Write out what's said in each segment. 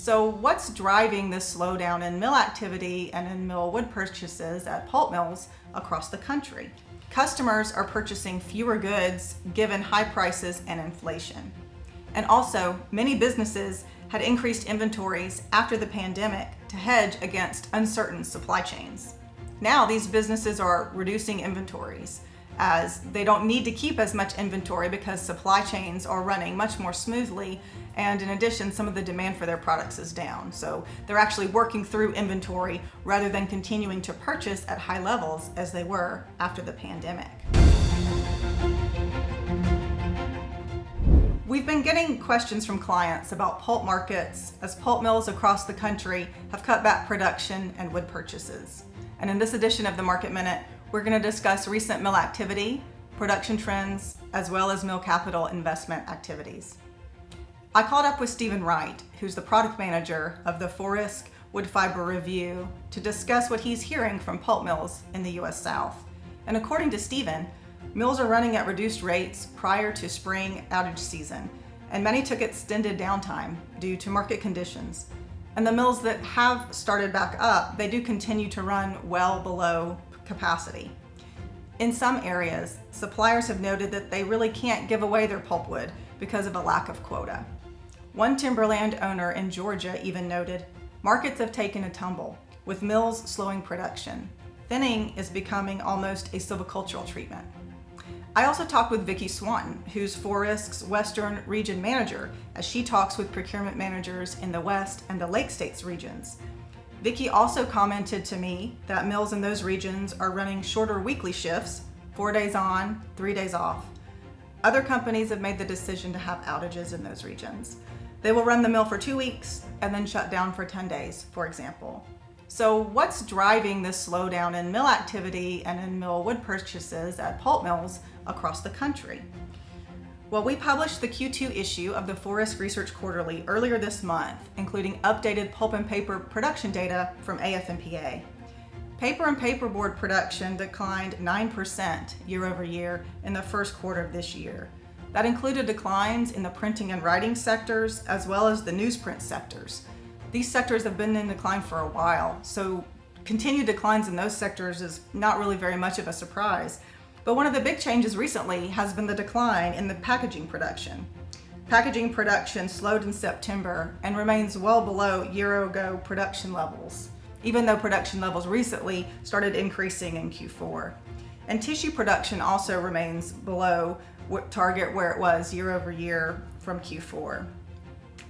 So what's driving this slowdown in mill activity and in mill wood purchases at pulp mills across the country? Customers are purchasing fewer goods given high prices and inflation. And also, many businesses had increased inventories after the pandemic to hedge against uncertain supply chains. Now these businesses are reducing inventories as they don't need to keep as much inventory because supply chains are running much more smoothly, and in addition, some of the demand for their products is down. So they're actually working through inventory rather than continuing to purchase at high levels as they were after the pandemic. We've been getting questions from clients about pulp markets as pulp mills across the country have cut back production and wood purchases. And in this edition of the Market Minute, we're going to discuss recent mill activity, production trends, as well as mill capital investment activities. I caught up with Stephen Wright, who's the product manager of the Forest Wood Fiber Review, to discuss what he's hearing from pulp mills in the U.S. South. And according to Stephen, mills are running at reduced rates prior to spring outage season, and many took extended downtime due to market conditions. And the mills that have started back up, they do continue to run well below capacity. In some areas, suppliers have noted that they really can't give away their pulpwood because of a lack of quota. One timberland owner in Georgia even noted, markets have taken a tumble, with mills slowing production. Thinning is becoming almost a silvicultural treatment. I also talked with Vicki Swanton, who's Forest's Western Region Manager, as she talks with procurement managers in the West and the Lake States regions. Vicki also commented to me that mills in those regions are running shorter weekly shifts, 4 days on, 3 days off. Other companies have made the decision to have outages in those regions. They will run the mill for 2 weeks and then shut down for 10 days, for example. So what's driving this slowdown in mill activity and in mill wood purchases at pulp mills across the country? Well, we published the Q2 issue of the Forest Research Quarterly earlier this month, including updated pulp and paper production data from AF&PA. Paper and paperboard production declined 9% year over year in the first quarter of this year. That included declines in the printing and writing sectors as well as the newsprint sectors. These sectors have been in decline for a while, so continued declines in those sectors is not really very much of a surprise. But one of the big changes recently has been the decline in the packaging production. Packaging production slowed in September and remains well below year-ago production levels, even though production levels recently started increasing in Q4. And tissue production also remains below target where it was year over year from Q4.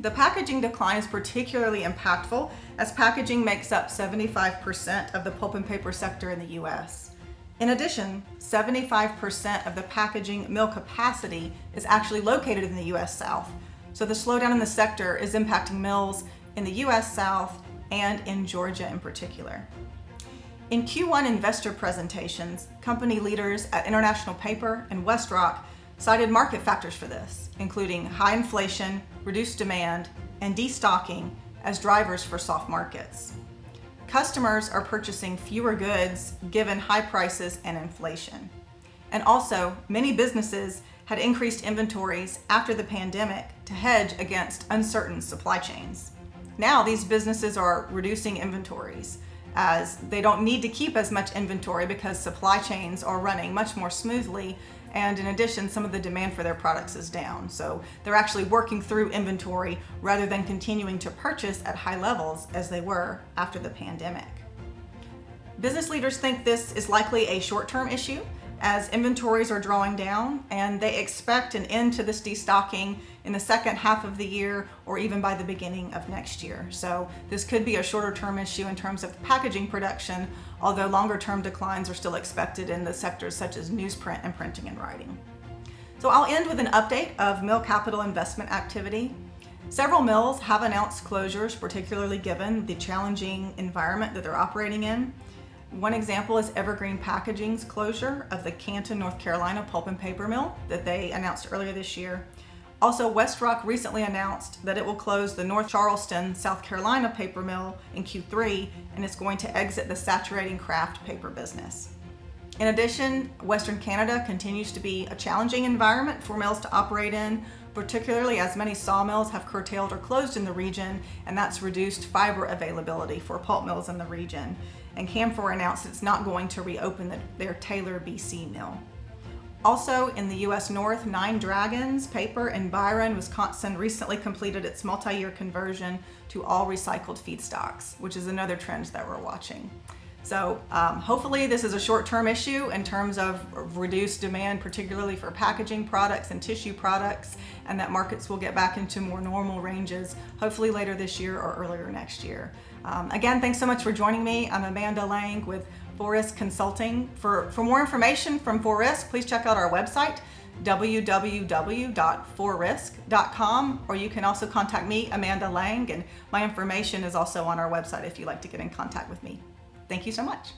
The packaging decline is particularly impactful as packaging makes up 75% of the pulp and paper sector in the U.S. In addition, 75% of the packaging mill capacity is actually located in the U.S. South. So the slowdown in the sector is impacting mills in the U.S. South and in Georgia in particular. In Q1 investor presentations, company leaders at International Paper and WestRock cited market factors for this, including high inflation, reduced demand, and destocking as drivers for soft markets. Customers are purchasing fewer goods given high prices and inflation. And also, many businesses had increased inventories after the pandemic to hedge against uncertain supply chains. Now these businesses are reducing inventories as they don't need to keep as much inventory because supply chains are running much more smoothly, and in addition, some of the demand for their products is down. So they're actually working through inventory rather than continuing to purchase at high levels as they were after the pandemic. Business leaders think this is likely a short-term issue as inventories are drawing down, and they expect an end to this destocking in the second half of the year or even by the beginning of next year. So this could be a shorter-term issue in terms of packaging production, although longer-term declines are still expected in the sectors such as newsprint and printing and writing. So I'll end with an update of mill capital investment activity. Several mills have announced closures, particularly given the challenging environment that they're operating in. One example is Evergreen Packaging's closure of the Canton, North Carolina pulp and paper mill that they announced earlier this year. Also, WestRock recently announced that it will close the North Charleston, South Carolina paper mill in Q3, and it's going to exit the saturating kraft paper business. In addition, Western Canada continues to be a challenging environment for mills to operate in, particularly as many sawmills have curtailed or closed in the region, and that's reduced fiber availability for pulp mills in the region. And Canfor announced it's not going to reopen their Taylor, BC mill. Also in the U.S. North, 9 Dragons Paper in Byron, Wisconsin recently completed its multi-year conversion to all recycled feedstocks, which is another trend that we're watching. So hopefully this is a short-term issue in terms of reduced demand, particularly for packaging products and tissue products, and that markets will get back into more normal ranges, hopefully later this year or earlier next year. Again, thanks so much for joining me. I'm Amanda Lang with Forest Consulting. For more information from Forest, please check out our website, www.forrisk.com, or you can also contact me, Amanda Lang, and my information is also on our website if you'd like to get in contact with me. Thank you so much.